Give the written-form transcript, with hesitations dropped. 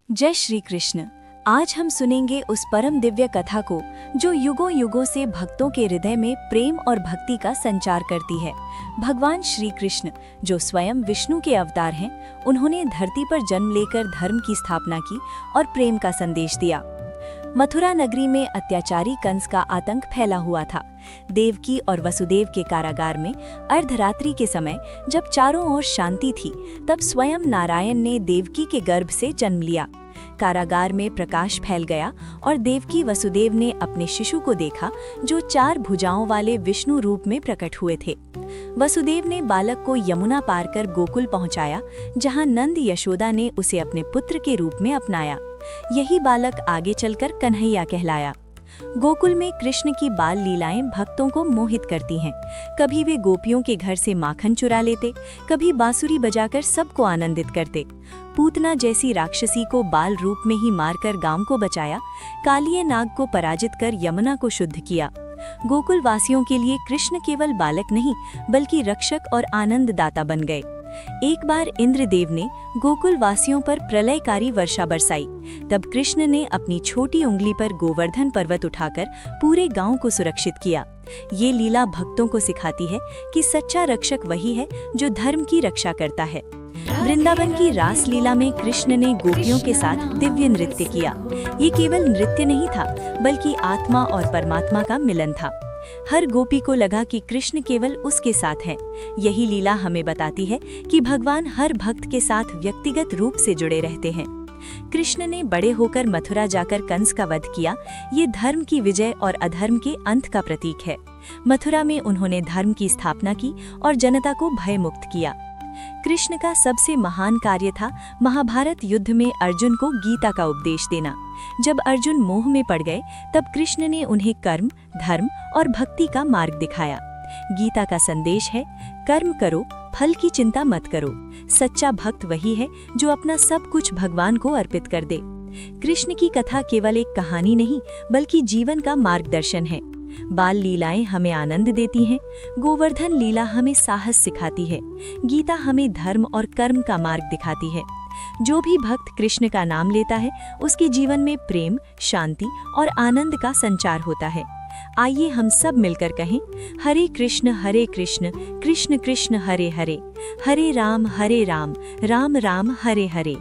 जय श्री कृष्ण। आज हम सुनेंगे उस परम दिव्य कथा को जो युगों युगों से भक्तों के हृदय में प्रेम और भक्ति का संचार करती है। भगवान श्री कृष्ण जो स्वयं विष्णु के अवतार हैं, उन्होंने धरती पर जन्म लेकर धर्म की स्थापना की और प्रेम का संदेश दिया। मथुरा नगरी में अत्याचारी कंस का आतंक फैला हुआ था। देवकी और वसुदेव के कारागार में अर्धरात्रि के समय जब चारों ओर शांति थी, तब स्वयं नारायण ने देवकी के गर्भ से जन्म लिया। कारागार में प्रकाश फैल गया और देवकी वसुदेव ने अपने शिशु को देखा जो 4 भुजाओं वाले विष्णु रूप में प्रकट हुए थे। वसुदेव ने बालक को यमुना पार कर गोकुल पहुंचाया, जहां नंद यशोदा ने उसे अपने पुत्र के रूप में अपनाया। यही बालक आगे चलकर कन्हैया कहलाया। गोकुल में कृष्ण की बाल लीलाएं भक्तों को मोहित करती हैं। कभी वे गोपियों के घर से माखन चुरा लेते, कभी बांसुरी बजाकर सबको आनंदित करते। पूतना जैसी राक्षसी को बाल रूप में ही मारकर गांव को बचाया। कालिये नाग को पराजित कर यमुना को शुद्ध किया। गोकुल वासियों के लिए कृष्ण केवल बालक नहीं, बल्कि रक्षक और आनंददाता बन गए। एक बार इंद्रदेव ने गोकुल वासियों पर प्रलयकारी वर्षा बरसाई। तब कृष्ण ने अपनी छोटी उंगली पर गोवर्धन पर्वत उठाकर पूरे गांव को सुरक्षित किया। ये लीला भक्तों को सिखाती है कि सच्चा रक्षक वही है जो धर्म की रक्षा करता है। वृंदावन की रास लीला में कृष्ण ने गोपियों के साथ दिव्य नृत्य किया। ये केवल नृत्य नहीं था, बल्कि आत्मा और परमात्मा का मिलन था। हर गोपी को लगा कि कृष्ण केवल उसके साथ हैं। यही लीला हमें बताती है कि भगवान हर भक्त के साथ व्यक्तिगत रूप से जुड़े रहते हैं। कृष्ण ने बड़े होकर मथुरा जाकर कंस का वध किया। ये धर्म की विजय और अधर्म के अंत का प्रतीक है। मथुरा में उन्होंने धर्म की स्थापना की और जनता को भय मुक्त किया। कृष्ण का सबसे महान कार्य था महाभारत युद्ध में अर्जुन को गीता का उपदेश देना। जब अर्जुन मोह में पड़ गए, तब कृष्ण ने उन्हें कर्म, धर्म और भक्ति का मार्ग दिखाया। गीता का संदेश है, कर्म करो, फल की चिंता मत करो। सच्चा भक्त वही है जो अपना सब कुछ भगवान को अर्पित कर दे। कृष्ण की कथा केवल एक कहानी नहीं, बल्कि जीवन का मार्गदर्शन है। बाल लीलाएं हमें आनंद देती हैं, गोवर्धन लीला हमें साहस सिखाती है, गीता हमें धर्म और कर्म का मार्ग दिखाती है। जो भी भक्त कृष्ण का नाम लेता है, उसके जीवन में प्रेम, शांति और आनंद का संचार होता है। आइए हम सब मिलकर कहें, हरे कृष्ण कृष्ण कृष्ण हरे हरे, हरे राम राम राम हरे हरे।